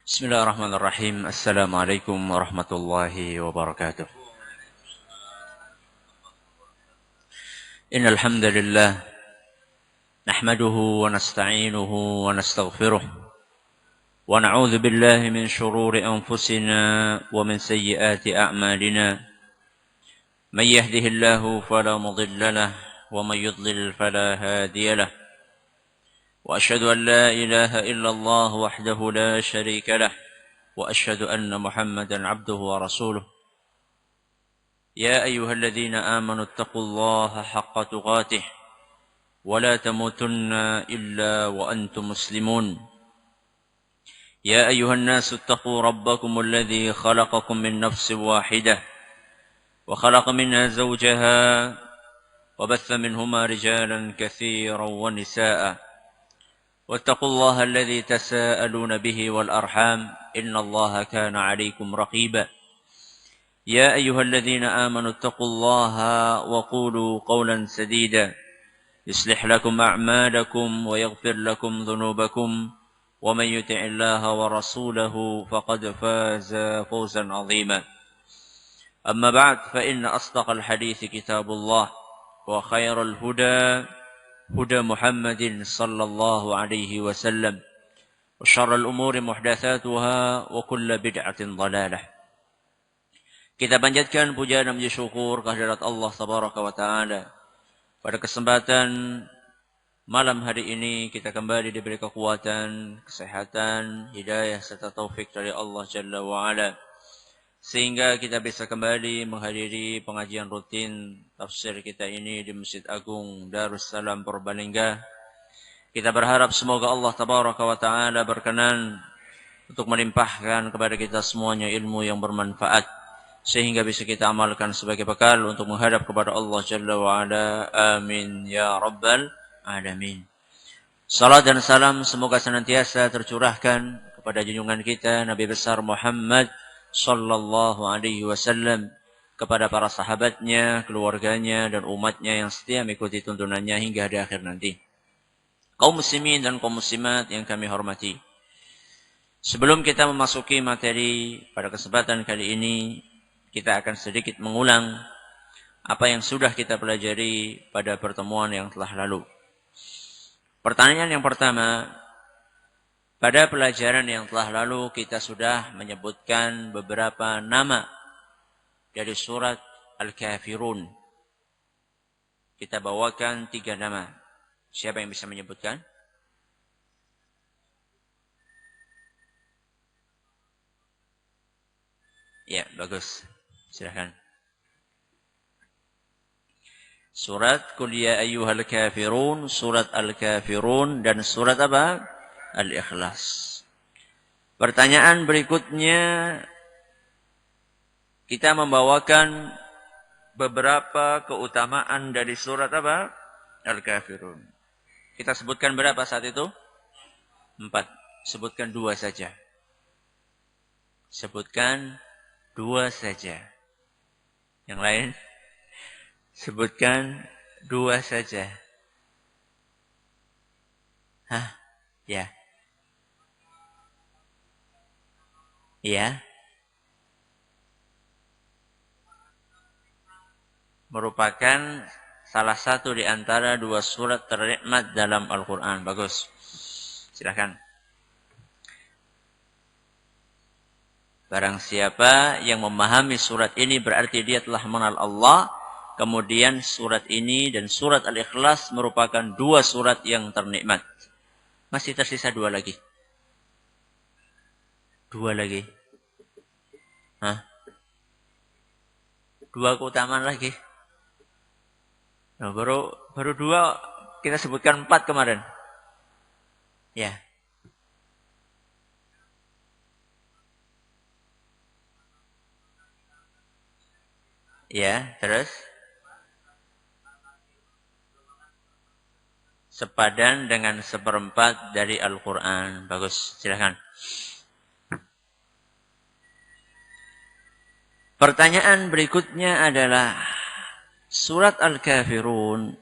بسم الله الرحمن الرحيم. السلام عليكم ورحمة الله وبركاته. إن الحمد لله نحمده ونستعينه ونستغفره ونعوذ بالله من شرور أنفسنا ومن سيئات أعمالنا. من يهده الله فلا مضل له ومن يضلل فلا هادي له. وأشهد أن لا إله إلا الله وحده لا شريك له وأشهد أن محمدا عبده ورسوله. يا أيها الذين آمنوا اتقوا الله حق تقاته ولا تموتن إلا وأنتم مسلمون. يا أيها الناس اتقوا ربكم الذي خلقكم من نفس واحدة وخلق منها زوجها وبث منهما رجالا كثيرا ونساء واتقوا الله الذي تساءلون به والأرحام إن الله كان عليكم رقيبا. يا أيها الذين آمنوا اتقوا الله وقولوا قولا سديدا يصلح لكم أعمالكم ويغفر لكم ذنوبكم ومن يطع الله ورسوله فقد فاز فوزا عظيما. أما بعد فإن أصدق الحديث كتاب الله وخير الهدى هدى محمد صلى الله عليه وسلم وشر الأمور محدثاتها وكل بدعة ضلالة. Kita panjatkan puja dan puji syukur kehadirat Allah Tabaraka wa Ta'ala. Pada kesempatan malam hari ini kita kembali diberi kekuatan, kesehatan, hidayah serta taufik dari Allah Jalla wa Ala, sehingga kita bisa kembali menghadiri pengajian rutin tafsir kita ini di Masjid Agung Darussalam Purbalingga. Kita berharap semoga Allah Tabaraka wa Ta'ala berkenan untuk melimpahkan kepada kita semuanya ilmu yang bermanfaat, sehingga bisa kita amalkan sebagai bekal untuk menghadap kepada Allah Jalla wa Ala. Amin ya rabbal alamin. Salat dan salam semoga senantiasa tercurahkan kepada junjungan kita Nabi besar Muhammad sallallahu alaihi wasallam, kepada para sahabatnya, keluarganya dan umatnya yang setia mengikuti tuntunannya hingga di akhir nanti. Kaum muslimin dan kaum muslimat yang kami hormati, sebelum kita memasuki materi pada kesempatan kali ini, kita akan sedikit mengulang apa yang sudah kita pelajari pada pertemuan yang telah lalu. Pertanyaan yang pertama, pada pelajaran yang telah lalu kita sudah menyebutkan beberapa nama dari surat Al-Kafirun. Kita bawakan 3 nama. Siapa yang bisa menyebutkan? Ya, bagus. Silakan. Surat Qul ya ayyuhal kafirun, surat Al-Kafirun, dan surat apa? Al-Ikhlas. Pertanyaan berikutnya, kita membawakan beberapa keutamaan dari surat apa? Al-Kafirun. Kita sebutkan berapa saat itu? 4. Sebutkan 2 saja. Sebutkan 2 saja. Yang lain? Sebutkan 2 saja. Hah? Ya. Ya. Merupakan salah satu di antara 2 surat ternikmat dalam Al-Quran. Bagus. Silakan. Barang siapa yang memahami surat ini berarti dia telah mengenal Allah. Kemudian surat ini dan surat Al-Ikhlas merupakan 2 surat yang ternikmat. Masih tersisa 2 lagi. 2 lagi. Hah? 2 keutamaan lagi. Nah, baru 2 kita sebutkan 4 kemarin. Ya. Ya, terus sepadan dengan 1/4 dari Al-Quran. Bagus, silakan. Pertanyaan berikutnya adalah, surat Al-Kafirun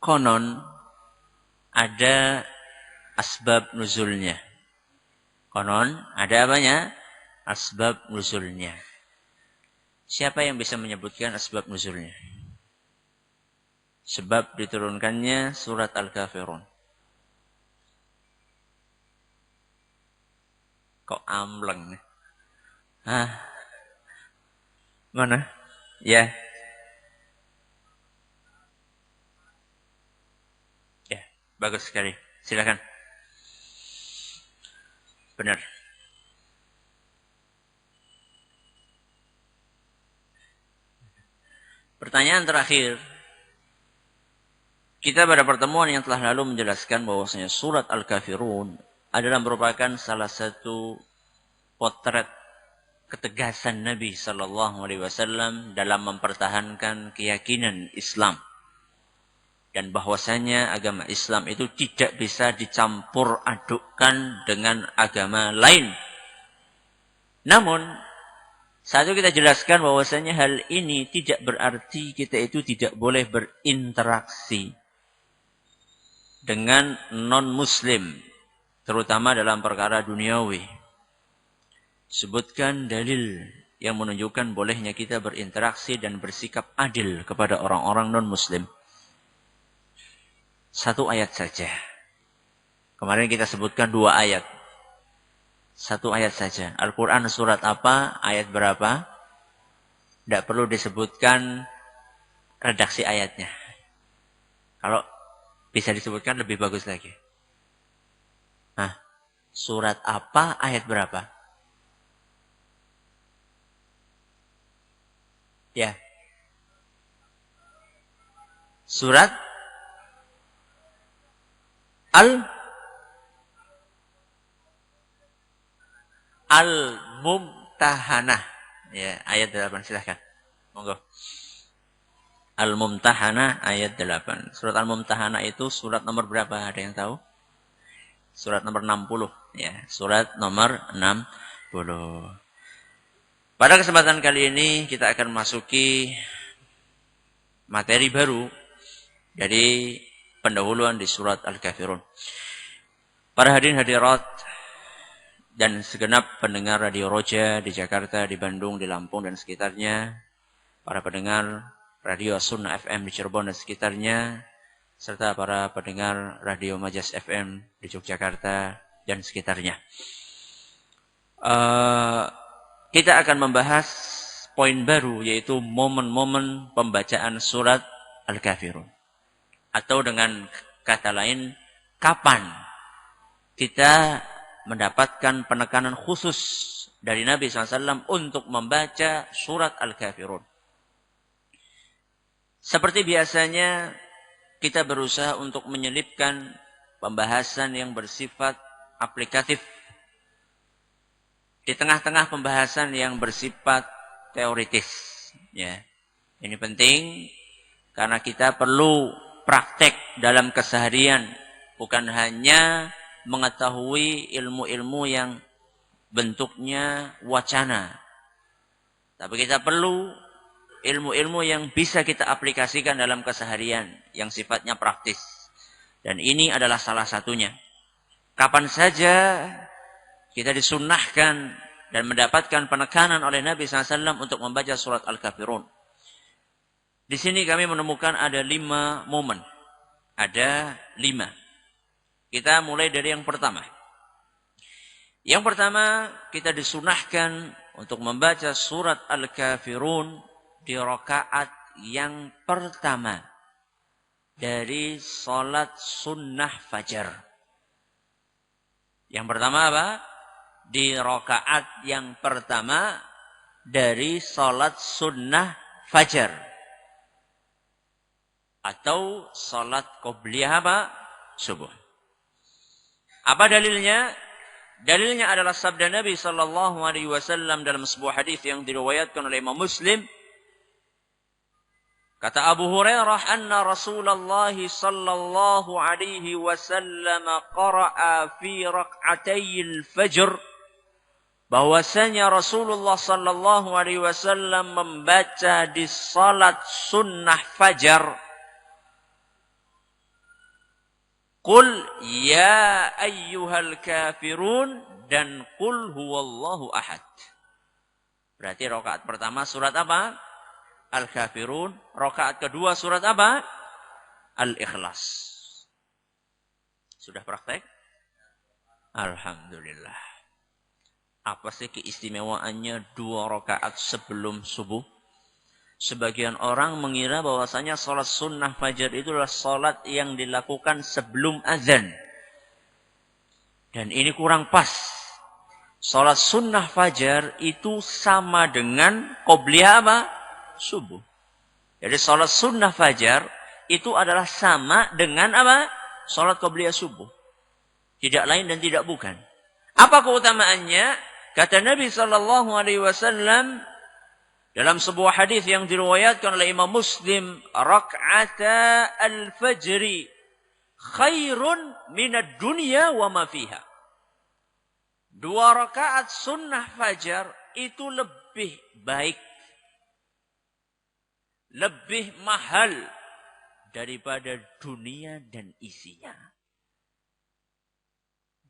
konon ada asbab nuzulnya. Konon ada apanya? Asbab nuzulnya. Siapa yang bisa menyebutkan asbab nuzulnya? Sebab diturunkannya surat Al-Kafirun. Kok ambleng? Hah? Mana? Ya. Ya, bagus sekali. Silakan. Benar. Pertanyaan terakhir. Kita pada pertemuan yang telah lalu menjelaskan bahwasanya surat Al-Kafirun adalah merupakan salah satu potret ketegasan Nabi Sallallahu Alaihi Wasallam dalam mempertahankan keyakinan Islam dan bahwasanya agama Islam itu tidak bisa dicampur adukkan dengan agama lain. Namun satu kita jelaskan bahwasanya hal ini tidak berarti kita itu tidak boleh berinteraksi dengan non-muslim, terutama dalam perkara duniawi. Sebutkan dalil yang menunjukkan bolehnya kita berinteraksi dan bersikap adil kepada orang-orang non-muslim. Satu ayat saja. Kemarin kita sebutkan 2 ayat. Satu ayat saja. Al-Quran surat apa, ayat berapa? Tidak perlu disebutkan redaksi ayatnya. Kalau bisa disebutkan lebih bagus lagi. Nah, surat apa, ayat berapa? Ya. Surat Al-Mumtahanah. Ya, ayat 8 silahkan. Monggo. Al-Mumtahanah ayat 8. Surat Al-Mumtahanah itu surat nomor berapa? Ada yang tahu? Surat nomor 60. Ya, surat nomor 60. Pada kesempatan kali ini kita akan memasuki materi baru dari pendahuluan di surat Al-Kafirun. Para hadirin hadirat dan segenap pendengar Radio Roja di Jakarta, di Bandung, di Lampung dan sekitarnya, para pendengar Radio Sunnah FM di Cirebon dan sekitarnya, serta para pendengar Radio Majas FM di Yogyakarta dan sekitarnya. Kita akan membahas poin baru, yaitu momen-momen pembacaan surat Al-Kafirun. Atau dengan kata lain, kapan kita mendapatkan penekanan khusus dari Nabi SAW untuk membaca surat Al-Kafirun. Seperti biasanya, kita berusaha untuk menyelipkan pembahasan yang bersifat aplikatif di tengah-tengah pembahasan yang bersifat teoritis. Ya, ini penting karena kita perlu praktek dalam keseharian, bukan hanya mengetahui ilmu-ilmu yang bentuknya wacana, tapi kita perlu ilmu-ilmu yang bisa kita aplikasikan dalam keseharian, yang sifatnya praktis. Dan ini adalah salah satunya. Kapan saja kita disunnahkan dan mendapatkan penekanan oleh Nabi SAW untuk membaca surat Al-Kafirun. Di sini kami menemukan ada 5 momen. Ada 5. Kita mulai dari yang pertama. Yang pertama, kita disunahkan untuk membaca surat Al-Kafirun di rakaat yang pertama dari salat sunnah fajar. Yang pertama apa? Di rakaat yang pertama dari salat sunnah fajar. Atau salat qobliyah apa? Subuh. Apa dalilnya? Dalilnya adalah sabda Nabi sallallahu alaihi wasallam dalam sebuah hadis yang diriwayatkan oleh Imam Muslim. Kata Abu Hurairah, anna Rasulullah sallallahu alaihi wasallam qara'a fi rak'atayil fajr, bahwasanya Rasulullah sallallahu alaihi wasallam membaca di salat sunnah fajar, Qul ya ayyuhal kafirun, dan qul huwallahu ahad. Berarti rakaat pertama surat apa? Al-Kafirun. Rakaat kedua surat apa? Al-Ikhlas. Sudah praktek? Alhamdulillah. Apa sih keistimewaannya 2 rakaat sebelum subuh? Sebagian orang mengira bahwasanya sholat sunnah fajar itu adalah sholat yang dilakukan sebelum azan. Dan ini kurang pas. Sholat sunnah fajar itu sama dengan qobliyah apa? Subuh. Jadi sholat sunnah fajar itu adalah sama dengan apa? Sholat qobliyah subuh. Tidak lain dan tidak bukan. Apa keutamaannya? Kata Nabi SAW dalam sebuah hadis yang diriwayatkan oleh Imam Muslim, rak'ata al-fajri khairun minad dunya wa ma fiha. 2 rakaat sunnah fajar itu lebih baik, lebih mahal daripada dunia dan isinya.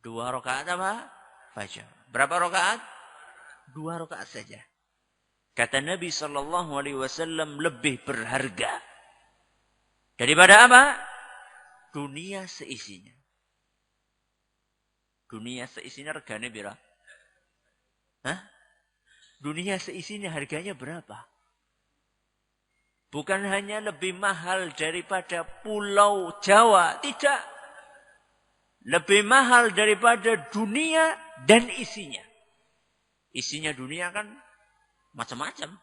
2 rakaat apa? Fajar. Berapa rakaat? 2 rakaat saja. Kata Nabi SAW lebih berharga daripada apa? Dunia seisinya. Dunia seisinya harganya berapa? Hah? Dunia seisinya harganya berapa? Bukan hanya lebih mahal daripada Pulau Jawa. Tidak. Lebih mahal daripada dunia dan isinya. Isinya dunia kan macam-macam.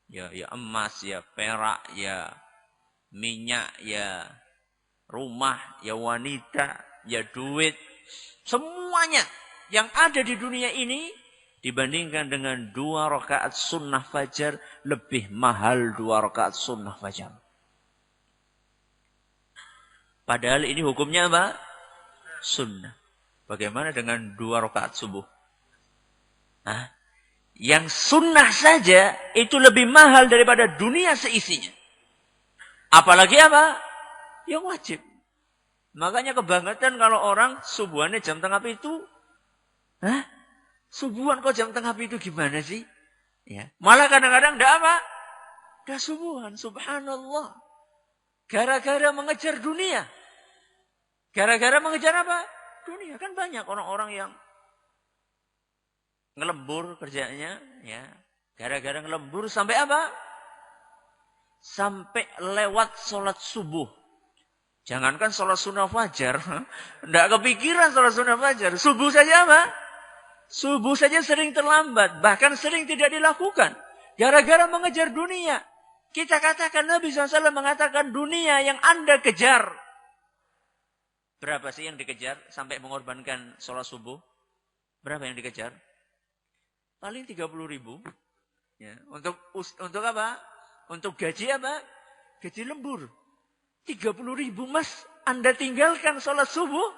Ya emas, ya perak, ya minyak, ya rumah, ya wanita, ya duit. Semuanya yang ada di dunia ini dibandingkan dengan 2 rakaat sunnah fajar lebih mahal 2 rakaat sunnah fajar. Padahal ini hukumnya apa? Sunnah. Bagaimana dengan 2 rakaat subuh? Hah? Yang sunnah saja itu lebih mahal daripada dunia seisinya. Apalagi apa? Yang wajib. Makanya kebangetan kalau orang subuhannya jam tengah itu. Hah? Subuhan kok jam tengah itu gimana sih? Ya. Malah kadang-kadang enggak apa? Enggak subuhan, subhanallah. Gara-gara mengejar dunia. Gara-gara mengejar apa? Dunia. Kan banyak orang-orang yang ngelembur kerjanya, ya. Gara-gara ngelembur sampai apa? Sampai lewat sholat subuh. Jangankan sholat sunnah fajar, tidak kepikiran sholat sunnah fajar. Subuh saja apa? Subuh saja sering terlambat, bahkan sering tidak dilakukan. Gara-gara mengejar dunia. Kita katakan Nabi SAW mengatakan dunia yang Anda kejar. Berapa sih yang dikejar sampai mengorbankan sholat subuh? Berapa yang dikejar? Paling 30.000. Ya, untuk apa? Untuk gaji apa? Gaji lembur. 30.000 mas, Anda tinggalkan sholat subuh?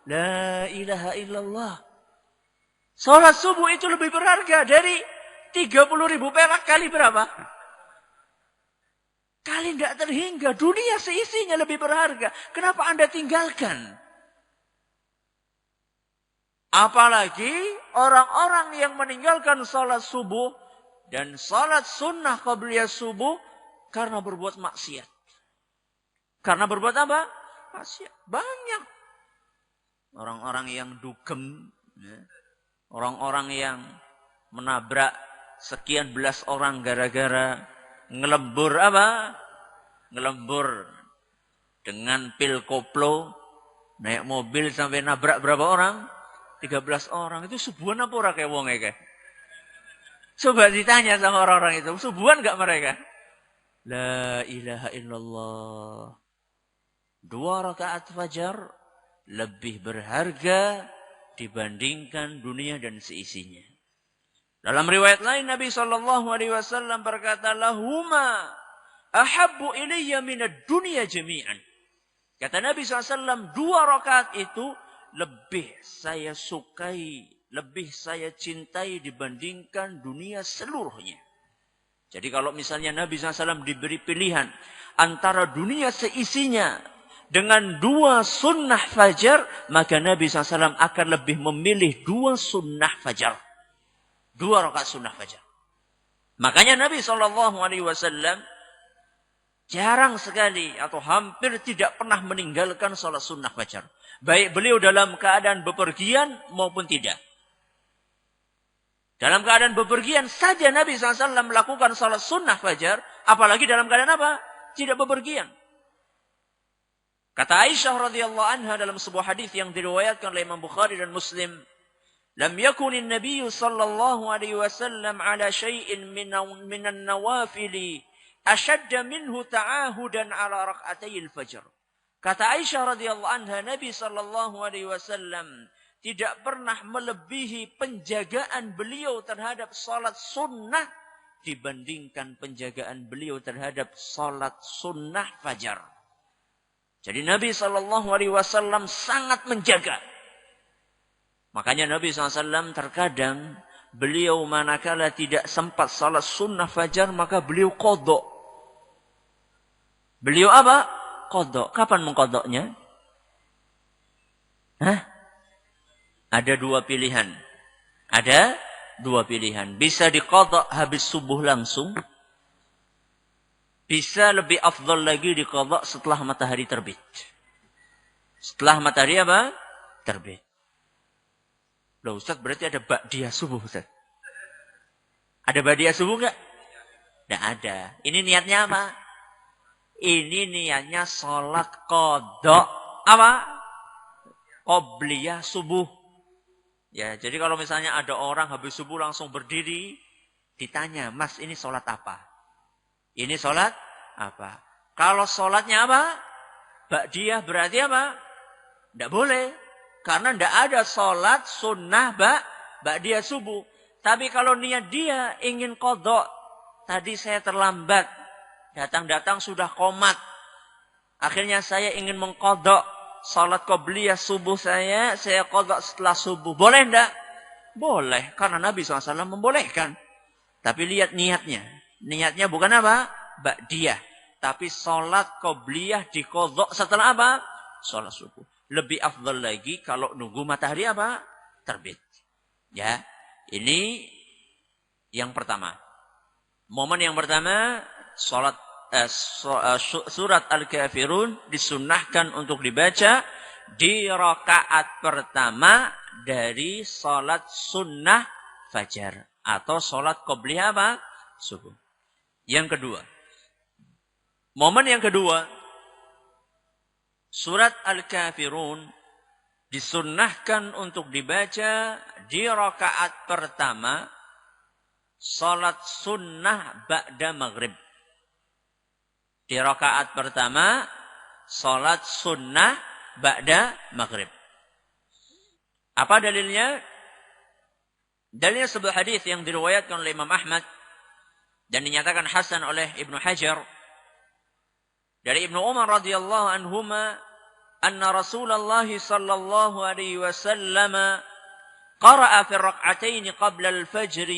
La ilaha illallah. Sholat subuh itu lebih berharga dari 30.000 perak kali berapa? Kali tidak terhingga. Dunia seisinya lebih berharga. Kenapa Anda tinggalkan? Apalagi orang-orang yang meninggalkan sholat subuh dan sholat sunnah qabliyah subuh karena berbuat maksiat. Karena berbuat apa? Maksiat. Banyak. Orang-orang yang dugem. Ya. Orang-orang yang menabrak sekian belas orang gara-gara ngelembur apa? Ngelembur dengan pil koplo. Naik mobil sampai nabrak berapa orang? 13 orang. Itu subuhan apa orang kayak wong kayak? Coba ditanya sama orang-orang itu. Subuhan gak mereka? La ilaha illallah. 2 rakaat fajar lebih berharga dibandingkan dunia dan seisinya. Dalam riwayat lain Nabi SAW berkata, lahuma ahabbu ilayya minad dunya jami'an. Kata Nabi SAW, 2 rakaat itu lebih saya sukai, lebih saya cintai dibandingkan dunia seluruhnya. Jadi kalau misalnya Nabi SAW diberi pilihan antara dunia seisinya dengan 2 sunnah fajar, maka Nabi SAW akan lebih memilih 2 sunnah fajar. 2 rakaat sunnah fajar. Makanya Nabi SAW jarang sekali atau hampir tidak pernah meninggalkan sholat sunnah fajar. Baik beliau dalam keadaan bepergian maupun tidak. Dalam keadaan bepergian saja Nabi SAW melakukan sholat sunnah fajar. Apalagi dalam keadaan apa? Tidak bepergian. Kata Aisyah radhiyallahu anha dalam sebuah hadis yang diriwayatkan oleh Imam Bukhari dan Muslim, "Lam yakunin Nabi sallallahu alaihi wasallam ala syai'in minan nawafili ashadda minhu ta'ahudan ala rak'atayil fajr." Kata Aisyah radhiyallahu anha, Nabi sallallahu alaihi wasallam tidak pernah melebihi penjagaan beliau terhadap salat sunnah dibandingkan penjagaan beliau terhadap salat sunnah fajar. Jadi Nabi SAW sangat menjaga. Makanya Nabi SAW terkadang beliau manakala tidak sempat salat sunnah fajar maka beliau qadha. Beliau apa? Qadha. Kapan mengqadhanya? Ada 2 pilihan. Ada 2 pilihan. Bisa diqadha habis subuh langsung. Bisa lebih afdal lagi diqadha setelah matahari terbit. Setelah matahari apa? Terbit. Loh Ustaz, berarti ada ba'diyah subuh Ustaz. Ada ba'diyah subuh enggak? Enggak ada. Ini niatnya apa? Ini niatnya sholat qadha. Apa? Qobliyah subuh. Ya, jadi kalau misalnya ada orang habis subuh langsung berdiri, ditanya, "Mas, ini sholat apa?" Ini sholat apa? Kalau sholatnya apa? Ba'diyah berarti apa? Tidak boleh. Karena tidak ada sholat sunnah ba'diyah subuh. Tapi kalau niat dia ingin qadha. Tadi saya terlambat. Datang-datang sudah qomat. Akhirnya saya ingin mengqadha sholat qobliyah subuh saya qadha setelah subuh. Boleh tidak? Boleh. Karena Nabi SAW membolehkan. Tapi lihat niatnya. Niatnya bukan apa? Ba'diyah. Tapi sholat qobliyah diqadha setelah apa? Sholat subuh. Lebih afdal lagi kalau nunggu matahari apa? Terbit. Ya. Ini yang pertama. Momen yang pertama, surat Al-Kafirun disunnahkan untuk dibaca di rakaat pertama dari sholat sunnah fajar. Atau sholat qobliyah apa? Subuh. Yang kedua. Momen yang kedua. Surat Al-Kafirun disunnahkan untuk dibaca di rakaat pertama salat sunnah ba'da maghrib. Di rakaat pertama salat sunnah ba'da maghrib. Apa dalilnya? Dalilnya sebuah hadis yang diriwayatkan oleh Imam Ahmad dan dinyatakan hasan oleh Ibnu Hajar dari Ibnu Umar radhiyallahu anhuma anna Rasulullah sallallahu alaihi wasallam qara'a fi rak'atayn qabla al-fajr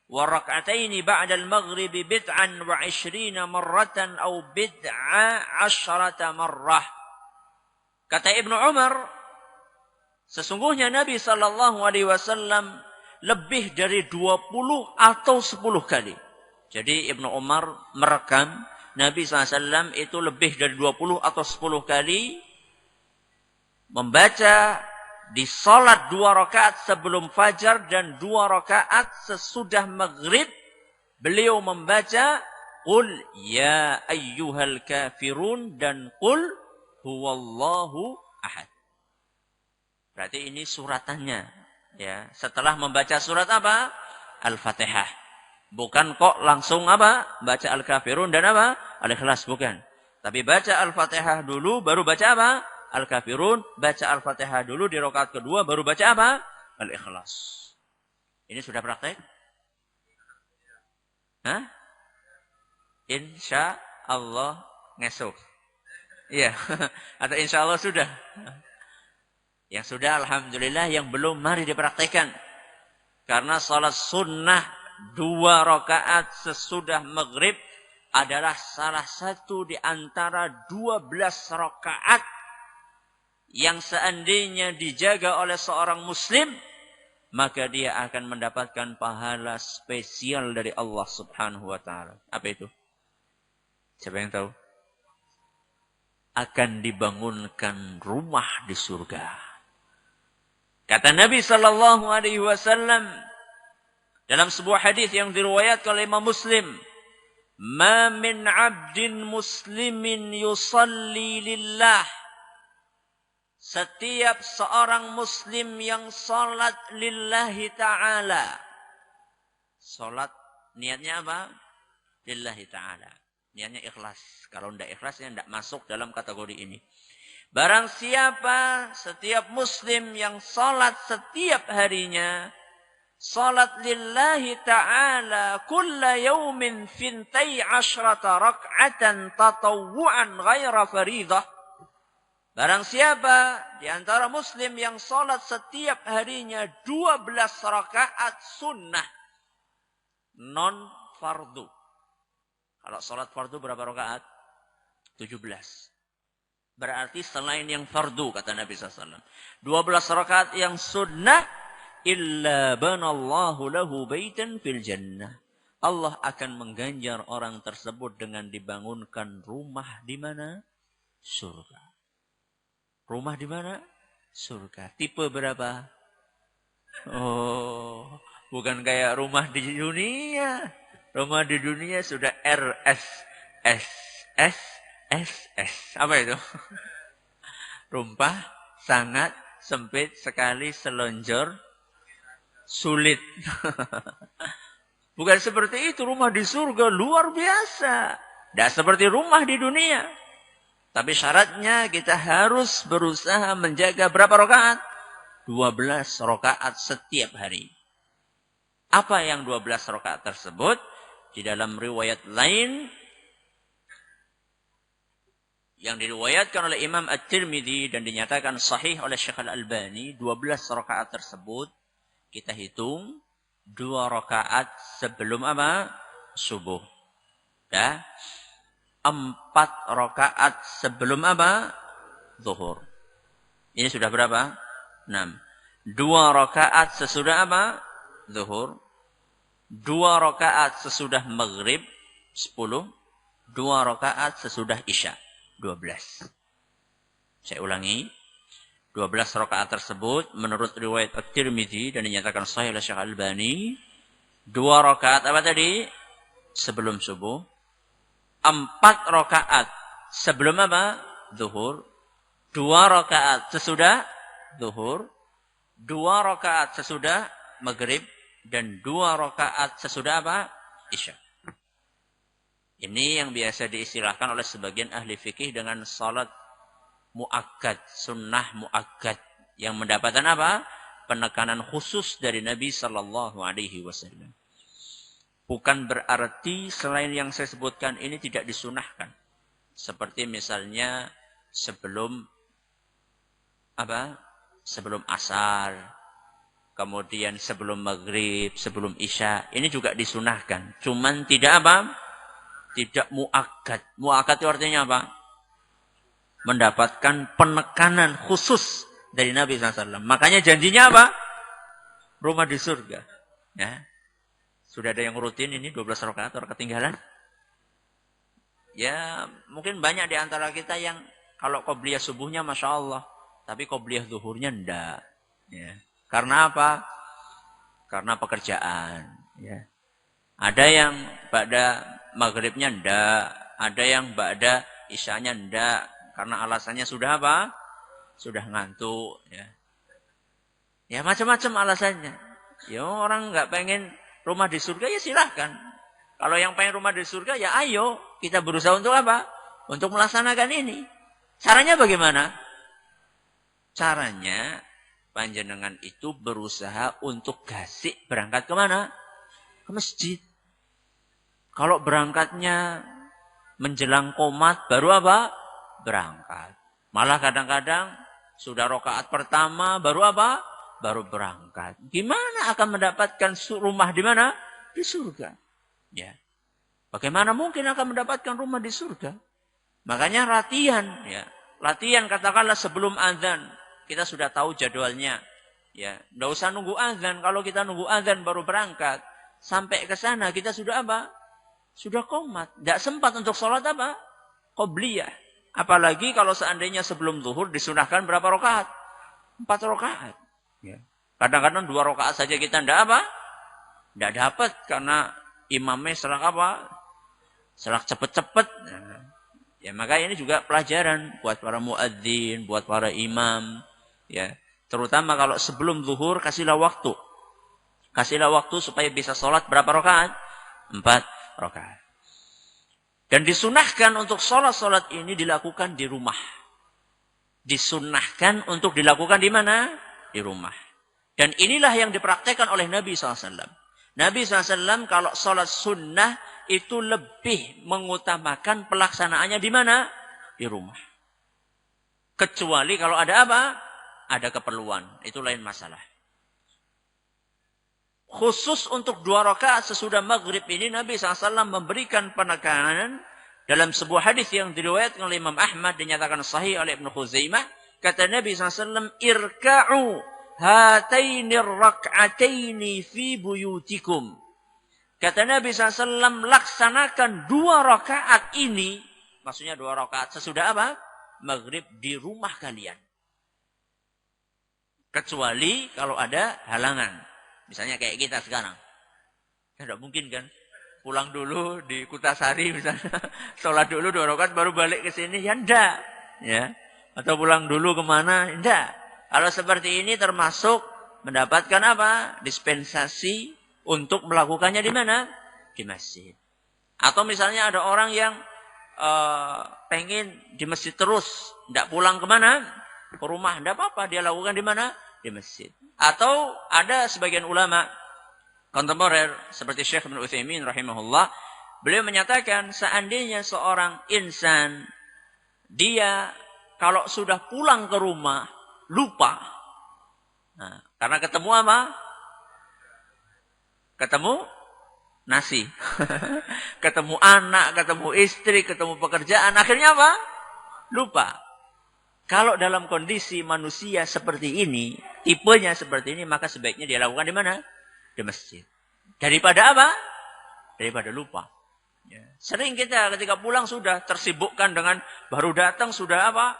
wa rak'atayn ba'da al-maghrib bid'an wa 20 marratan aw bid'a 10 marrah. Kata Ibnu Umar, sesungguhnya Nabi sallallahu alaihi wasallam lebih dari 20 atau 10 kali. Jadi Ibnu Umar merekam Nabi SAW itu lebih dari 20 atau 10 kali membaca di salat 2 rakaat sebelum fajar dan 2 rakaat sesudah maghrib. Beliau membaca Qul ya ayyuhal kafirun dan Qul huwallahu ahad. Berarti ini suratannya. Ya, setelah membaca surat apa? Al-Fatihah. Bukan kok langsung apa? Baca Al-Kafirun dan apa? Al-Ikhlas, bukan. Tapi baca Al-Fatihah dulu, baru baca apa? Al-Kafirun. Baca Al-Fatihah dulu di rakaat kedua, baru baca apa? Al-Ikhlas. Ini sudah praktek? Hah? Insya Allah ngesuk. Iya. Atau insya Allah sudah. Yang sudah, alhamdulillah. Yang belum, mari dipraktekkan. Karena salat sunnah 2 rakaat sesudah maghrib adalah salah satu di antara 12 rakaat yang seandainya dijaga oleh seorang muslim, maka dia akan mendapatkan pahala spesial dari Allah Subhanahu wa taala. Apa itu? Siapa yang tahu? Akan dibangunkan rumah di surga. Kata Nabi sallallahu alaihi wasallam dalam sebuah hadis yang diriwayatkan oleh Imam Muslim, "Ma min 'abdin muslimin yusalli lillah." Setiap seorang muslim yang salat lillahi ta'ala. Salat niatnya apa? Lillahi ta'ala. Niatnya ikhlas. Kalau tidak ikhlas, ya tidak masuk dalam kategori ini. Barang siapa setiap muslim yang salat setiap harinya, salat lillahi ta'ala kulla yawmin fintai asyrata rak'atan tatawu'an ghaira faridah. Barang siapa di antara muslim yang salat setiap harinya 12 rakaat sunnah, non fardu. Kalau salat fardu berapa rakaat? 17. Berarti selain yang fardu, kata Nabi SAW. 12 rakaat yang sunnah, illa banallahu lahu baitan fil jannah. Allah akan mengganjar orang tersebut dengan dibangunkan rumah di mana? Surga. Rumah di mana? Surga. Tipe berapa? Oh, bukan kayak rumah di dunia. Rumah di dunia sudah RS, S, S, S, S. Apa itu? Rumpah sangat sempit sekali, selonjor, sulit. Bukan seperti itu. Rumah di surga luar biasa. Tidak seperti rumah di dunia. Tapi syaratnya kita harus berusaha menjaga berapa rakaat? 12 rakaat setiap hari. Apa yang 12 rakaat tersebut? Di dalam riwayat lain yang diriwayatkan oleh Imam At-Tirmidzi dan dinyatakan sahih oleh Syekh Al-Albani, 12 rakaat tersebut kita hitung 2 rakaat sebelum apa? Subuh. Ya. 4 rakaat sebelum apa? Zuhur. Ini sudah berapa? 6. 2 rakaat sesudah apa? Zuhur. 2 rakaat sesudah maghrib. 10. 2 rakaat sesudah isya. 12. Saya ulangi. 12 rakaat tersebut menurut riwayat At-Tirmidzi dan dinyatakan sahih oleh Syekh Al-Albani. 2 rakaat apa tadi? Sebelum subuh. 4 rakaat sebelum apa? Zuhur. 2 rakaat sesudah zuhur. 2 rakaat sesudah maghrib. Dan 2 rakaat sesudah apa? Isya. Ini yang biasa diistilahkan oleh sebagian ahli fikih dengan salat muakkad, sunnah muakkad, yang mendapatkan apa? Penekanan khusus dari Nabi sallallahu alaihi wasallam. Bukan berarti selain yang saya sebutkan ini tidak disunahkan. Seperti misalnya sebelum apa? Sebelum asar, kemudian sebelum maghrib, sebelum isya, ini juga disunahkan. Cuman tidak apa? Tidak muakkad. Muakkad itu artinya apa? Mendapatkan penekanan khusus dari Nabi SAW. Makanya janjinya apa? Rumah di surga. Ya. Sudah ada yang rutin ini 12 rakaat atau ketinggalan? Ya, mungkin banyak di antara kita yang kalau qobliyah subuhnya Masya Allah. Tapi qobliyah zuhurnya enggak. Ya. Karena apa? Karena pekerjaan. Ya. Ada yang ba'da maghribnya enggak. Ada yang ba'da isyanya enggak. Karena alasannya sudah apa? Sudah ngantuk. Ya, ya macam-macam alasannya. Ya orang enggak pengen rumah di surga, ya silahkan. Kalau yang pengen rumah di surga, ya ayo. Kita berusaha untuk apa? Untuk melaksanakan ini. Caranya bagaimana? Caranya panjenengan itu berusaha untuk gasik berangkat kemana? Ke masjid. Kalau berangkatnya menjelang qomat baru apa? Berangkat. Malah kadang-kadang sudah rakaat pertama baru apa? Baru berangkat. Gimana akan mendapatkan rumah di mana? Di surga. Ya. Bagaimana mungkin akan mendapatkan rumah di surga? Makanya latihan, ya. Latihan katakanlah sebelum azan, kita sudah tahu jadwalnya. Ya, enggak usah nunggu azan. Kalau kita nunggu azan baru berangkat, sampai ke sana kita sudah apa? Sudah qomat. Enggak sempat untuk sholat apa? Qobliyah. Apalagi kalau seandainya sebelum zuhur disunahkan berapa rakaat? 4 rakaat. Ya. Kadang-kadang 2 rakaat saja kita enggak apa? Enggak dapat karena imamnya serak apa? Serak cepet-cepet. Ya, maka ini juga pelajaran buat para muadzin, buat para imam, ya. Terutama kalau sebelum zuhur kasihlah waktu. Kasihlah waktu supaya bisa sholat berapa rakaat? 4 rakaat. Dan disunahkan untuk sholat-sholat ini dilakukan di rumah. Disunahkan untuk dilakukan di mana? Di rumah. Dan inilah yang dipraktekkan oleh Nabi SAW. Nabi SAW kalau sholat sunnah itu lebih mengutamakan pelaksanaannya di mana? Di rumah. Kecuali kalau ada apa? Ada keperluan. Itu lain masalah. Khusus untuk 2 rakaat sesudah maghrib ini Nabi SAW memberikan penekanan dalam sebuah hadis yang diriwayatkan oleh Imam Ahmad dinyatakan sahih oleh Ibnu Khuzaimah. Kata Nabi SAW, irka'u hataini rak'ataini fi buyutikum. Kata Nabi SAW, laksanakan 2 rakaat ini. Maksudnya 2 rakaat sesudah apa? Maghrib di rumah kalian. Kecuali kalau ada halangan. Misalnya kayak kita sekarang. Tidak mungkin kan. Pulang dulu di Kutasari misalnya. Sholat dulu 2 rakaat baru balik ke sini. Ya enggak. Ya. Atau pulang dulu kemana. Enggak. Kalau seperti ini termasuk mendapatkan apa? Dispensasi untuk melakukannya di mana? Di masjid. Atau misalnya ada orang yang pengen di masjid terus. Tidak pulang kemana? Ke rumah. Tidak apa-apa. Dia lakukan di mana? Di masjid. Atau ada sebagian ulama kontemporer seperti Syekh Ibnu Utsaimin rahimahullah, beliau menyatakan seandainya seorang insan dia kalau sudah pulang ke rumah lupa, nah, karena ketemu apa? Ketemu nasi, ketemu anak, ketemu istri, ketemu pekerjaan, akhirnya apa? Lupa. Kalau dalam kondisi manusia seperti ini, tipenya seperti ini, maka sebaiknya dia lakukan di mana? Di masjid. Daripada apa? Daripada lupa. Ya. Sering kita ketika pulang sudah tersibukkan dengan baru datang sudah apa?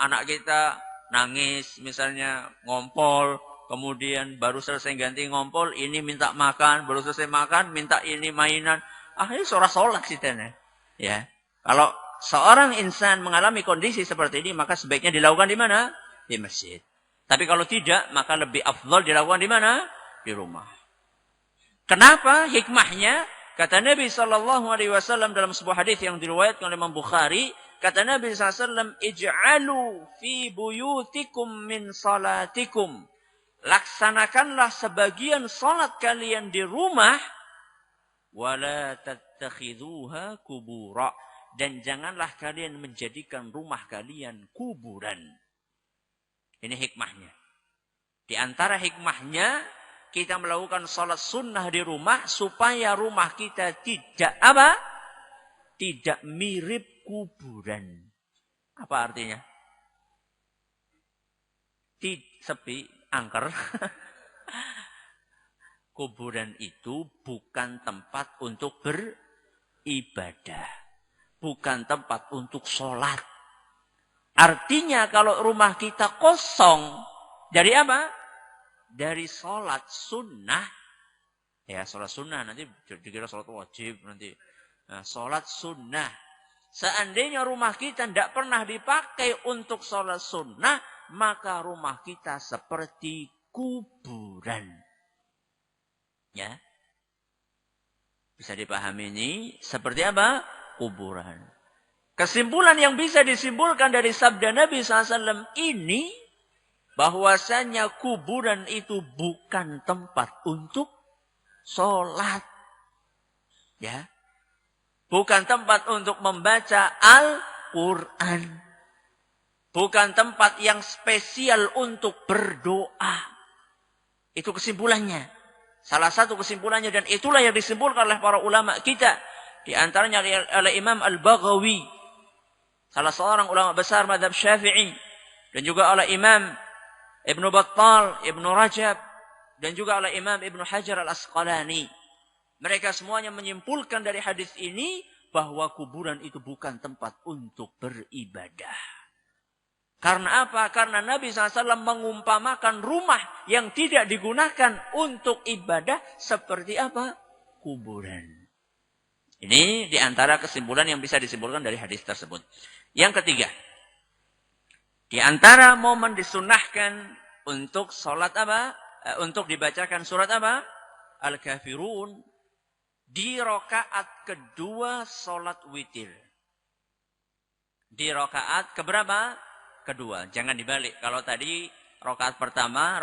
Anak kita nangis, misalnya ngompol, kemudian baru selesai ganti ngompol, ini minta makan, baru selesai makan, minta ini mainan. Akhirnya sholat kita nih. Ya. Kalau seorang insan mengalami kondisi seperti ini, maka sebaiknya dilakukan di mana? Di masjid. Tapi kalau tidak, maka lebih afdal dilakukan di mana? Di rumah. Kenapa? Hikmahnya, kata Nabi SAW dalam sebuah hadis yang diriwayatkan oleh Imam Bukhari, kata Nabi SAW, ij'alu fi buyutikum min salatikum. Laksanakanlah sebagian salat kalian di rumah, wala tattakhidhuha kubura. Dan janganlah kalian menjadikan rumah kalian kuburan. Ini hikmahnya. Di antara hikmahnya, kita melakukan sholat sunnah di rumah, supaya rumah kita tidak apa? Tidak mirip kuburan. Apa artinya? Sepi, angker. Kuburan itu bukan tempat untuk beribadah. Bukan tempat untuk sholat. Artinya kalau rumah kita kosong. Dari apa? Dari sholat sunnah. Ya sholat sunnah. Nanti dikira sholat wajib. Nanti sholat sunnah. Seandainya rumah kita tidak pernah dipakai untuk sholat sunnah. Maka rumah kita seperti kuburan. Ya. Bisa dipahami ini. Seperti apa? Kuburan. Kesimpulan yang bisa disimpulkan dari sabda Nabi SAW ini, bahwasanya kuburan itu bukan tempat untuk sholat. Ya. Bukan tempat untuk membaca Al-Quran. Bukan tempat yang spesial untuk berdoa. Itu kesimpulannya. Salah satu kesimpulannya, dan itulah yang disimpulkan oleh para ulama kita. Di antaranya oleh Imam Al-Baghawi, salah seorang ulama besar mazhab Syafi'i, dan juga oleh Imam Ibnu Battal, Ibnu Rajab, dan juga oleh Imam Ibnu Hajar Al-Asqalani. Mereka semuanya menyimpulkan dari hadis ini bahwa kuburan itu bukan tempat untuk beribadah. Karena apa? Karena Nabi SAW mengumpamakan rumah yang tidak digunakan untuk ibadah seperti apa? Kuburan. Ini diantara kesimpulan yang bisa disimpulkan dari hadis tersebut. Yang ketiga, di antara momen disunahkan untuk sholat apa? Untuk dibacakan surat apa? Al-Kafirun di rakaat kedua sholat witir. Di rakaat keberapa? Kedua. Jangan dibalik. Kalau tadi rakaat pertama,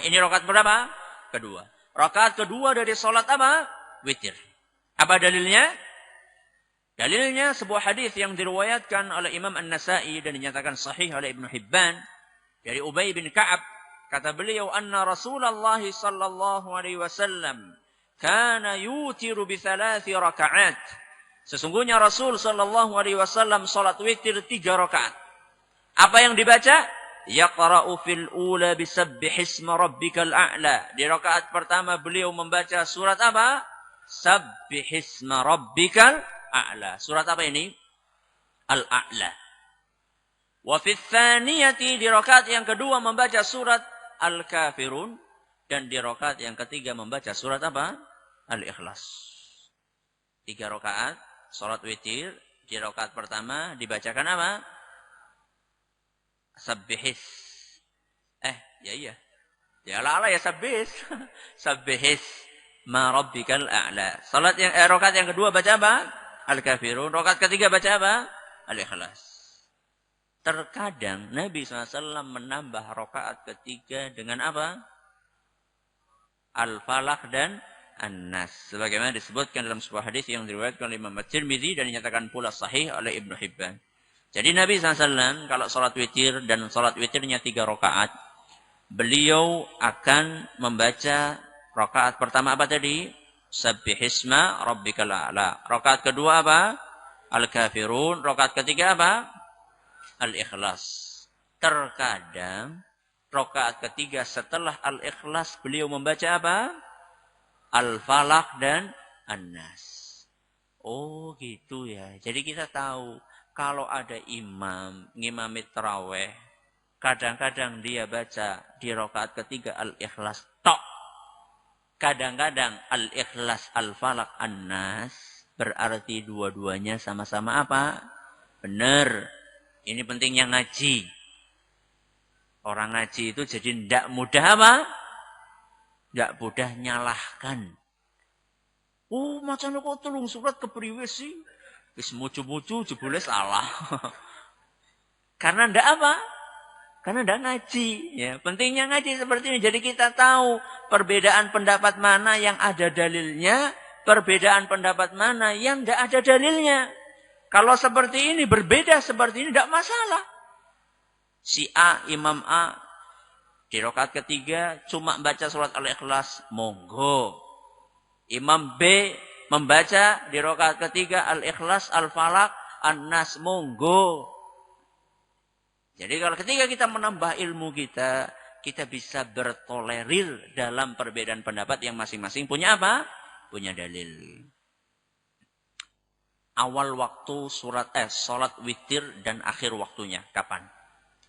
ini rakaat berapa? Kedua. Rakaat kedua dari sholat apa? Witir. Apa dalilnya? Dalilnya sebuah hadis yang diriwayatkan oleh Imam An-Nasa'i dan dinyatakan sahih oleh Ibnu Hibban dari Ubay bin Ka'ab. Kata beliau, anna Rasulullah sallallahu alaihi wasallam kana yutiru bi 3 rakaat. Sesungguhnya Rasul sallallahu alaihi wasallam salat witir 3 rakaat. Apa yang dibaca? Yaqra'u fil ula bisabbihisma rabbikal a'la. Di rakaat pertama beliau membaca surat apa? Sabbihisma rabbikal a'la. Surat apa ini? Al-A'la. Wa fi tsaniyati, di rakaat yang kedua membaca surat Al-Kafirun, dan di rakaat yang ketiga membaca surat apa? Al-Ikhlas. 3 rakaat salat witir. Di rakaat pertama dibacakan apa? Sabbihis. Ya. Ya ala ya sabbihis. Sabbihis ma rabbikal a'la. Salat yang rakaat yang kedua baca apa? Al-Kafirun. Rakaat ketiga baca apa? Al-Ikhlas. Terkadang Nabi SAW menambah rakaat ketiga dengan apa? Al-Falaq dan An-Nas. Sebagaimana disebutkan dalam sebuah hadis yang diriwayatkan oleh Imam At-Tirmidzi dan dinyatakan pula sahih oleh Ibnu Hibban. Jadi Nabi SAW kalau salat witir dan salat witirnya 3 rakaat, beliau akan membaca rakaat pertama apa tadi? Sabbihisma rabbikal a'la. Rakaat kedua apa? Al-Kafirun. Rakaat ketiga apa? Al-Ikhlas. Terkadang rakaat ketiga setelah Al-Ikhlas beliau membaca apa? Al-Falaq dan An-Nas. Oh gitu ya. Jadi kita tahu kalau ada imam ngimami tarawih, kadang-kadang dia baca di rakaat ketiga Al-Ikhlas tok. Kadang-kadang Al-Ikhlas, Al-Falaq, An-Nas, berarti dua-duanya sama-sama apa? Benar. Ini pentingnya ngaji. Orang ngaji itu jadi tidak mudah apa? Tidak mudah nyalahkan. Macam kok tulung surat kepriwe sih? Wis mucu-mucu jebule salah. Karena ndak apa? Karena ndak ngaji. Ya, pentingnya ngaji seperti ini. Jadi kita tahu perbedaan pendapat mana yang ada dalilnya, perbedaan pendapat mana yang ndak ada dalilnya. Kalau seperti ini berbeda seperti ini ndak masalah. Si A, Imam A di rakaat ketiga cuma baca surat Al-Ikhlas, monggo. Imam B membaca di rakaat ketiga Al-Ikhlas, Al-Falaq, An-Nas, monggo. Jadi kalau ketika kita menambah ilmu kita, kita bisa bertolerir dalam perbedaan pendapat yang masing-masing punya apa? Punya dalil. Awal waktu salat witir dan akhir waktunya kapan?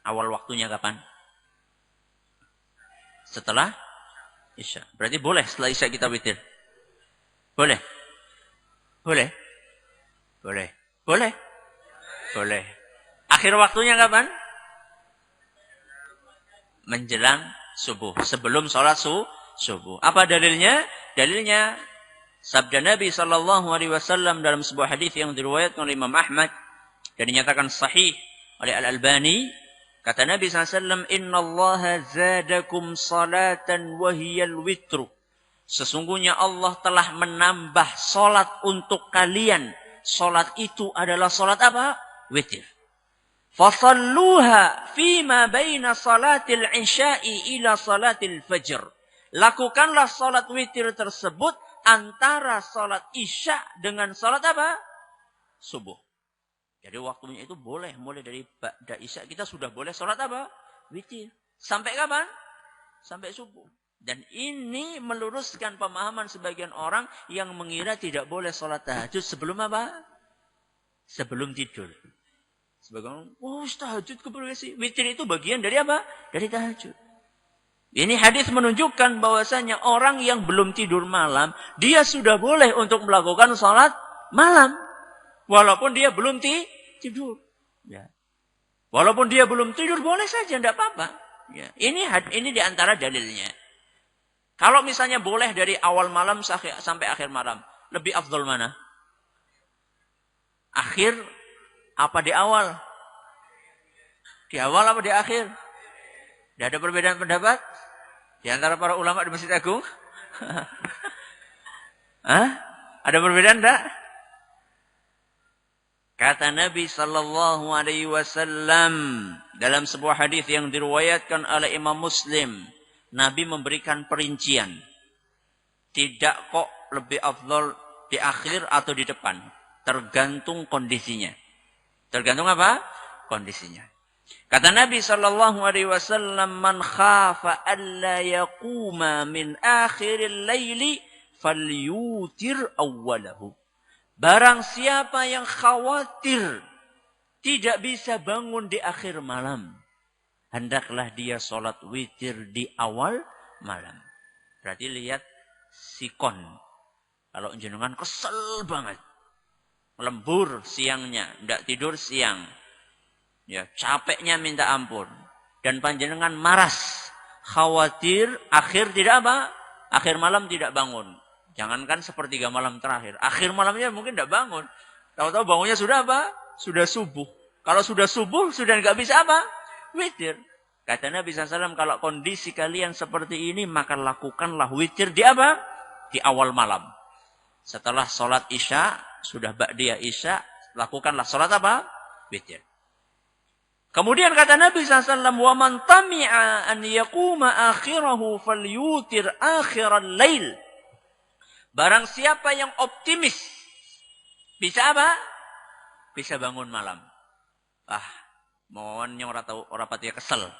Awal waktunya kapan? Setelah Isya. Berarti boleh setelah Isya kita witir. Boleh? Boleh? Boleh. Boleh? Boleh. Akhir waktunya kapan? Menjelang subuh. Sebelum sholat subuh. Apa dalilnya? Dalilnya sabda Nabi SAW dalam sebuah hadis yang diriwayatkan oleh Imam Ahmad dan dinyatakan sahih oleh Al-Albani. Kata Nabi SAW, Inna Allah zadakum salatan wahiyal witru. Sesungguhnya Allah telah menambah solat untuk kalian. Solat itu adalah solat apa? Witir. Fasalluha fima baina salatil isya'i ila salatil fajr. Lakukanlah solat witir tersebut antara sholat isya dengan sholat apa? Subuh. Jadi waktunya itu boleh. Mulai dari ba'da isya kita sudah boleh sholat apa? Witir. Sampai kapan? Sampai subuh. Dan ini meluruskan pemahaman sebagian orang yang mengira tidak boleh sholat tahajud sebelum apa? Sebelum tidur. Sebagian orang, tahajud keperluan sih. Witir itu bagian dari apa? Dari tahajud. Ini hadis menunjukkan bahwasanya orang yang belum tidur malam, dia sudah boleh untuk melakukan sholat malam. Walaupun dia belum tidur. Ya. Walaupun dia belum tidur, boleh saja, tidak apa-apa. Ya. Ini diantara dalilnya. Kalau misalnya boleh dari awal malam sampai akhir malam, lebih afdol mana? Akhir apa di awal? Di awal apa di akhir? Tidak ada perbedaan pendapat? Di antara para ulama di Masjid Agung? Hah? Ada perbedaan tidak? Kata Nabi sallallahu alaihi wasallam dalam sebuah hadis yang diriwayatkan oleh Imam Muslim, Nabi memberikan perincian. Tidak kok lebih afdal di akhir atau di depan, tergantung kondisinya. Tergantung apa? Kondisinya. Kata Nabi sallallahu alaihi wasallam, "Man khafa alla yaquma min akhiril laili falyutir awwalahu." Barang siapa yang khawatir tidak bisa bangun di akhir malam, hendaklah dia sholat witir di awal malam. Berarti lihat sikon. Kalau jenengan kesel banget, lembur siangnya, tidak tidur siang, ya capeknya minta ampun, dan panjenengan maras, khawatir akhir tidak apa? Akhir malam tidak bangun. Jangankan sepertiga malam terakhir. Akhir malamnya mungkin tidak bangun. Tahu-tahu bangunnya sudah apa? Sudah subuh. Kalau sudah subuh, sudah nggak bisa apa? Witir. Kata Nabi SAW, kalau kondisi kalian seperti ini, maka lakukanlah witir di apa? Di awal malam. Setelah sholat isya, sudah ba'diyah isya, lakukanlah sholat apa? Witir. Kemudian kata Nabi SAW, وَمَنْ طَمِعَ أَنْ يَقُومَ آخِرَهُ فَلْيُوتِرْ آخِرَ اللَّيْلِ. Barang siapa yang optimis, bisa apa? Bisa bangun malam. Mohon yang orang pati kesel.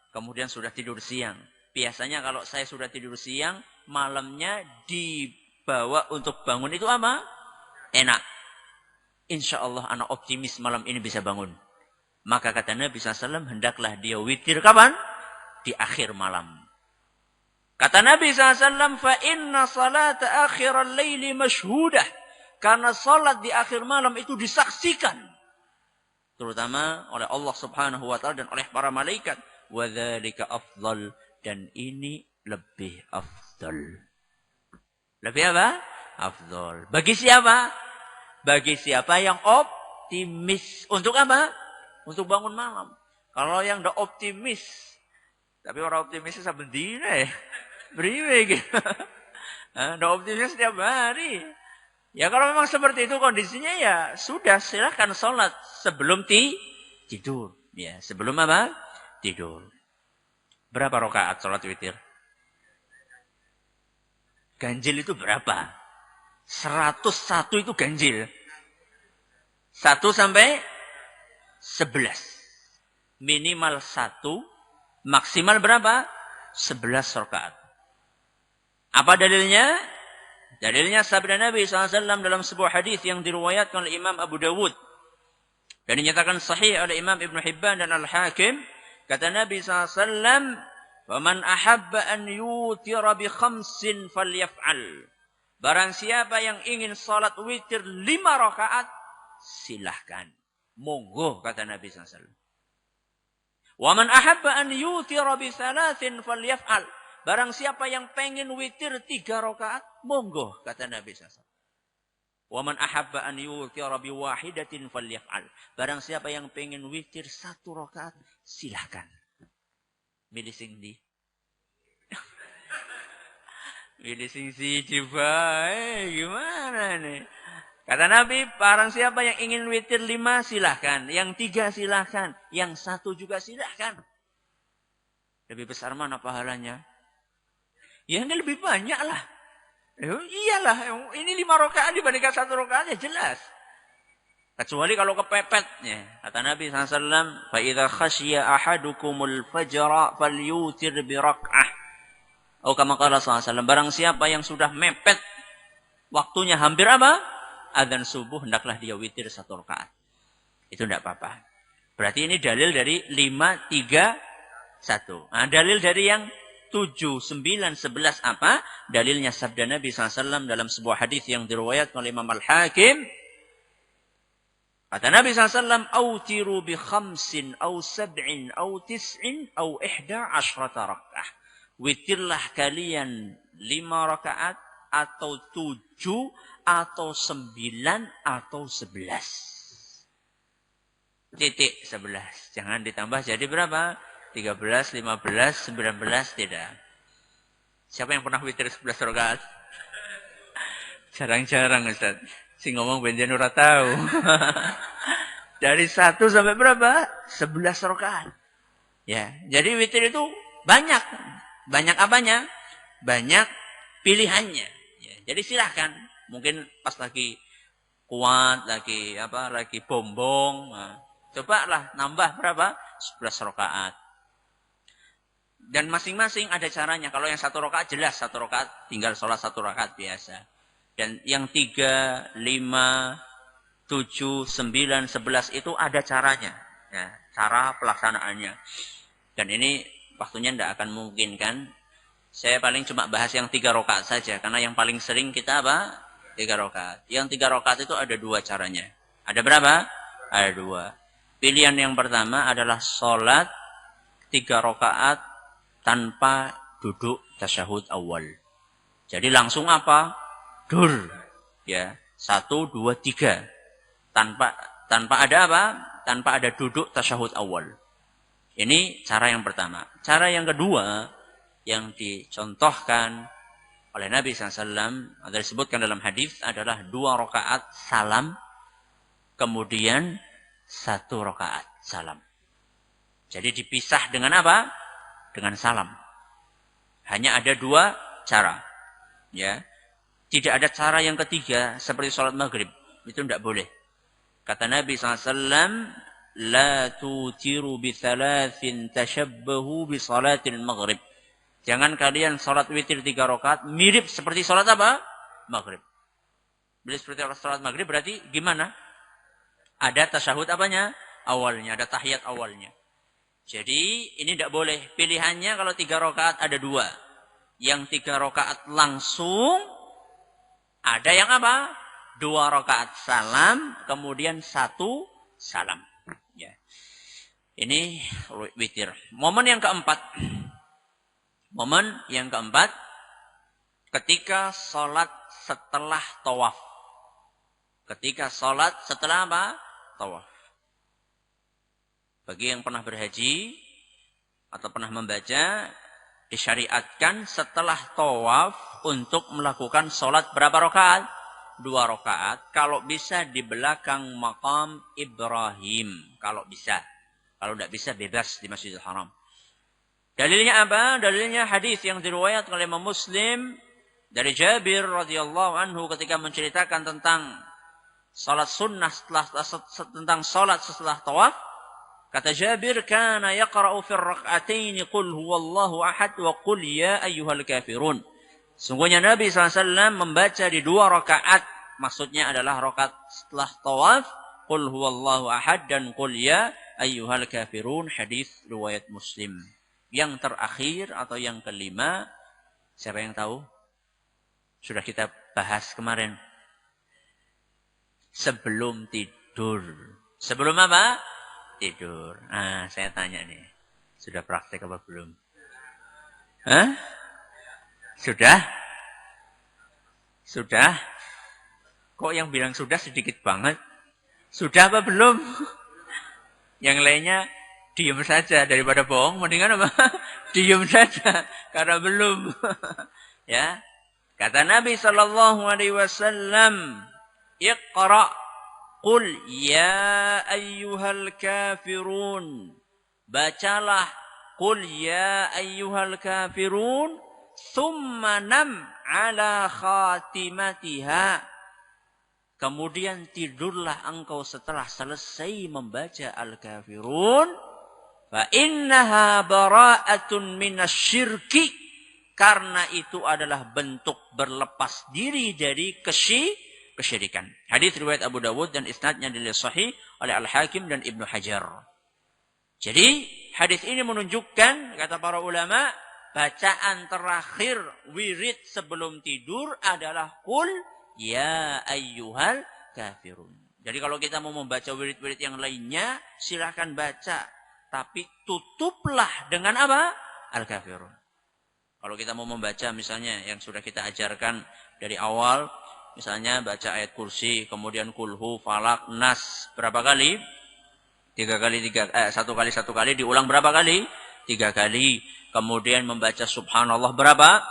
Kemudian sudah tidur siang. Biasanya kalau saya sudah tidur siang, malamnya dibawa untuk bangun itu apa? Enak. Insya Allah anak optimis malam ini bisa bangun. Maka kata Nabi SAW, hendaklah dia witir kapan? Di akhir malam. Kata Nabi SAW, فَإِنَّ صَلَاةَ آخِرَ اللَّيْلِ مَشْهُودَةً. Karena salat di akhir malam itu disaksikan. Terutama oleh Allah Subhanahu wa ta'ala dan oleh para malaikat. وَذَلِكَ أَفْضَلُ. Dan ini lebih afdal. Lebih apa? Afdal. Bagi siapa? Bagi siapa yang optimis. Untuk apa? Untuk bangun malam. Kalau yang tidak optimis, tapi orang optimisnya saben dina ya. Beriwe gitu. Tidak optimis setiap hari. Ya kalau memang seperti itu kondisinya, ya sudah, silahkan sholat sebelum tidur. Ya, sebelum apa? Tidur. Berapa rakaat sholat witir? Ganjil itu berapa? 101 itu ganjil. 1 sampai 11. Minimal 1. Maksimal berapa? 11 rakaat. Apa dalilnya? Dalilnya sabda Nabi SAW dalam sebuah hadis yang diriwayatkan oleh Imam Abu Dawud dan dinyatakan sahih oleh Imam Ibn Hibban dan Al-Hakim. Kata Nabi SAW, "Faman ahabba an yutira bi khamsin falyaf'al." Barang siapa yang ingin salat witir 5 rakaat, silahkan. Monggo, kata Nabi SAW. "Wa man ahabba an yutira bi thalathin falyaf'al." Barang siapa yang pengen witir 3 rakaat, monggo, kata Nabi SAW. "Wa man ahabba an yutira bi wahidatin falyaf'al." Barang siapa yang pengen witir 1 rakaat, silahkan. Milih sing di. Milih sing siji bae, gimana nih? Kata Nabi, barang siapa yang ingin witir 5, silahkan. Yang 3 silahkan. Yang 1 juga silahkan. Lebih besar mana pahalanya? Ya ini lebih banyak lah. Iyalah, ini 5 rakaat dibandingkan 1 rakaat ya jelas. Kecuali kalau kepepet. Ya. Kata Nabi SAW, فَإِذَا خَشْيَ أَحَدُكُمُ الْفَجْرَ فَلْيُوتِرْ بِرَكْعَةٍ. Oh, kama qala SAW, barang siapa yang sudah mepet, waktunya hampir apa? Adzan subuh, hendaklah dia witir 1 rakaat. Itu tidak apa-apa. Berarti ini dalil dari 5, 3, 1. Nah, dalil dari yang 7, 9, 11 apa? Dalilnya sabda Nabi SAW dalam sebuah hadis yang diriwayatkan oleh Imam Al-Hakim. Kata Nabi SAW, "Autiru bi khamsin, au sab'in, au tis'in, au 11 raka'ah." Witirlah kalian 5 rakaat, atau 7, atau 9, atau 11. Titik 11. Jangan ditambah jadi berapa? 13, 15, 19, tidak. Siapa yang pernah witir 11 rakaat? Jarang-jarang, Ustaz. Si ngomong benjen ora tahu. Dari 1 sampai berapa? 11 rakaat. Ya, jadi witir itu banyak. Banyak apanya? Banyak pilihannya. Ya, jadi silahkan. Mungkin pas lagi kuat, lagi bombong. Nah, cobalah nambah berapa? 11 rakaat. Dan masing-masing ada caranya. Kalau yang 1 rakaat jelas 1 rakaat tinggal sholat 1 rakaat biasa. Dan yang 3, 5, 7, 9, 11 itu ada caranya. Ya, cara pelaksanaannya. Dan ini waktunya tidak akan memungkinkan. Saya paling cuma bahas yang 3 rakaat saja. Karena yang paling sering kita apa? 3 rakaat. Yang 3 rakaat itu ada 2 caranya. Ada berapa? Ada 2. Pilihan yang pertama adalah sholat 3 rakaat tanpa duduk tasyahud awal. Jadi langsung apa? Dur. Ya, 1, 2, 3. Tanpa ada apa? Tanpa ada duduk tasyahud awal. Ini cara yang pertama. Cara yang kedua yang dicontohkan oleh Nabi SAW, ada disebutkan dalam hadis adalah 2 rakaat salam, kemudian 1 rakaat salam. Jadi dipisah dengan apa? Dengan salam. Hanya ada 2 cara. Ya. Tidak ada cara yang ketiga seperti sholat maghrib. Itu tidak boleh. Kata Nabi SAW, "La tutiru bi 3 tashabbahu bi salatil maghrib." Jangan kalian sholat witir 3 rakaat mirip seperti sholat apa? Maghrib. Bila seperti sholat maghrib berarti gimana? Ada tasyahud apanya? Awalnya. Ada tahiyat awalnya. Jadi ini tidak boleh. Pilihannya kalau 3 rakaat ada 2. Yang 3 rakaat langsung. Ada yang apa? 2 rakaat salam. Kemudian 1 salam. Ya. Ini witir. Momen yang keempat. Ketika sholat setelah tawaf. Ketika sholat setelah apa? Tawaf. Bagi yang pernah berhaji atau pernah membaca, disyariatkan setelah tawaf untuk melakukan sholat berapa rakaat? 2 rakaat. Kalau bisa di belakang maqam Ibrahim. Kalau bisa. Kalau tidak bisa bebas di Masjidil Haram. Dalilnya apa? Dalilnya hadis yang diriwayatkan oleh Imam Muslim dari Jabir radhiyallahu anhu ketika menceritakan tentang salat sunnah tentang salat setelah tawaf. Kata Jabir, kana yaqra'u fi ar-rak'atain qul huwallahu ahad wa qul ya ayyuhal kafirun. Sungguhnya Nabi SAW membaca di 2 rakaat, maksudnya adalah rakaat setelah tawaf, qul huwallahu ahad dan qul ya ayyuhal kafirun, hadis riwayat Muslim. Yang terakhir atau yang kelima, siapa yang tahu? Sudah kita bahas kemarin. Sebelum tidur. Sebelum apa? Tidur. Nah, saya tanya nih. Sudah praktek apa belum? Hah? Sudah? Sudah? Kok yang bilang sudah sedikit banget? Sudah apa belum? Yang lainnya diam saja daripada bohong, mendingan apa? Diam saja karena belum. Ya. Kata Nabi sallallahu alaihi wasallam, "Iqra' qul ya ayyuhal kafirun." Bacalah qul ya ayyuhal kafirun thumma nam ala khatimatiha. Kemudian tidurlah engkau setelah selesai membaca Al-Kafirun. Fa innaha bara'atun minasyirki. Karena itu adalah bentuk berlepas diri dari kesyirikan. Hadis riwayat Abu Dawud dan isnadnya dinilai sahih oleh Al-Hakim dan Ibnu Hajar. Jadi hadis ini menunjukkan, kata para ulama, bacaan terakhir wirid sebelum tidur adalah Qul ya ayyuhal kafirun. Jadi kalau kita mau membaca wirid-wirid yang lainnya, silakan baca. Tapi tutuplah dengan apa? Al-Kafirun. Kalau kita mau membaca misalnya yang sudah kita ajarkan dari awal, misalnya baca ayat kursi, kemudian kulhu, falak, nas. Berapa kali? 1 kali, diulang berapa kali? 3 kali. Kemudian membaca subhanallah berapa?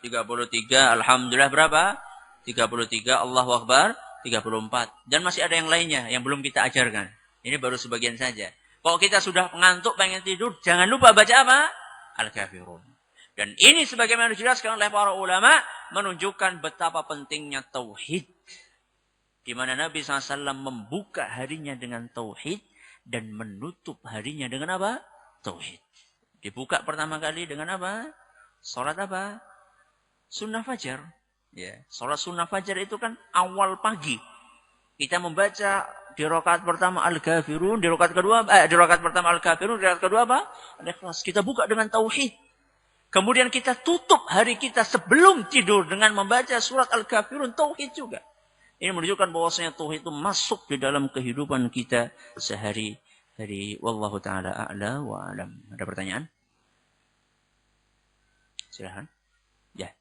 33. Alhamdulillah berapa? 33. Allahu Akbar 34. Dan masih ada yang lainnya yang belum kita ajarkan. Ini baru sebagian saja. Kalau kita sudah ngantuk pengen tidur, jangan lupa baca apa? Al-Kafirun. Dan ini sebagaimana dijelaskan oleh para ulama menunjukkan betapa pentingnya tauhid. Di mana Nabi SAW membuka harinya dengan tauhid dan menutup harinya dengan apa? Tauhid. Dibuka pertama kali dengan apa? Salat apa? Sunnah fajar. Ya, salat sunnah fajar itu kan awal pagi. Kita membaca di rakaat pertama Al-Kafirun, di rakaat kedua di rakaat pertama Al-Kafirun, di rakaat kedua apa? Al-Ikhlas. Kita buka dengan tauhid. Kemudian kita tutup hari kita sebelum tidur dengan membaca surat Al-Kafirun, tauhid juga. Ini menunjukkan bahwasanya tauhid itu masuk di dalam kehidupan kita sehari-hari. Wallahu taala a'la wa alam. Ada pertanyaan? Silakan. Ya.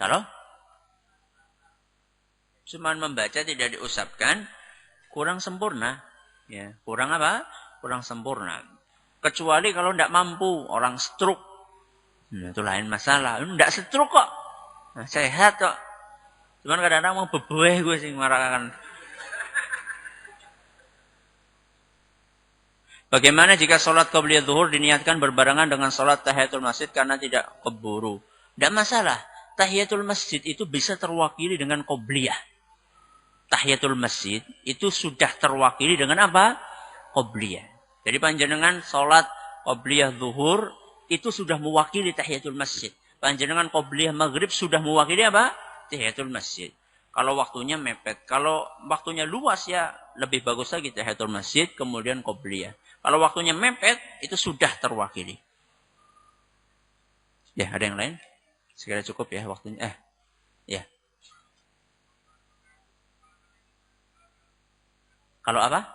Kalau cuma membaca tidak diusapkan, kurang sempurna. Ya, kurang apa? Kurang sempurna. Kecuali kalau tidak mampu, orang stroke. Nah, itu lain masalah. Tidak stroke kok. Nah, sehat kok. Cuman kadang-kadang mau bebeh gue sih marahkan. Bagaimana jika sholat qabliyah zuhur diniatkan berbarengan dengan sholat tahiyatul masjid karena tidak keburu? Tidak masalah. Tahiyatul masjid itu bisa terwakili dengan qobliyah. Tahiyatul masjid itu sudah terwakili dengan apa? Qobliyah. Jadi panjenengan sholat qobliyah zuhur itu sudah mewakili tahiyatul masjid. Panjenengan qobliyah maghrib sudah mewakili apa? Tahiyatul masjid. Kalau waktunya mepet. Kalau waktunya luas ya lebih bagus lagi tahiyatul masjid kemudian qobliyah. Kalau waktunya mepet itu sudah terwakili. Ya, ada yang lain? Sekiranya cukup ya waktunya. Ya. Kalau apa?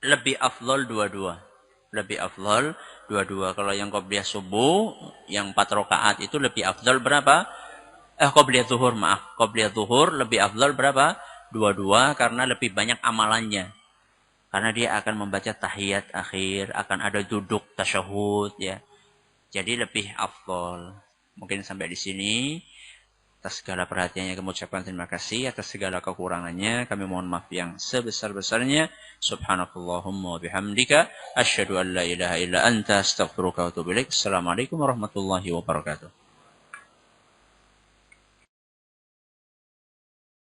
Lebih afdol dua-dua. Lebih afdol dua-dua. Kalau yang qobliyah subuh, yang 4 rakaat itu lebih afdol berapa? Qobliyah zuhur, maaf. Qobliyah zuhur lebih afdol berapa? Dua-dua karena lebih banyak amalannya. Karena dia akan membaca tahiyat akhir, akan ada duduk tasyahud ya. Jadi lebih afdol. Mungkin sampai di sini. Atas segala perhatiannya kami ucapkan terima kasih. Atas segala kekurangannya kami mohon maaf yang sebesar-besarnya. Subhanakallahumma wa bihamdika asyhadu an la ilaha illa anta astaghfiruka wa atubu ilaik. Assalamualaikum warahmatullahi wabarakatuh.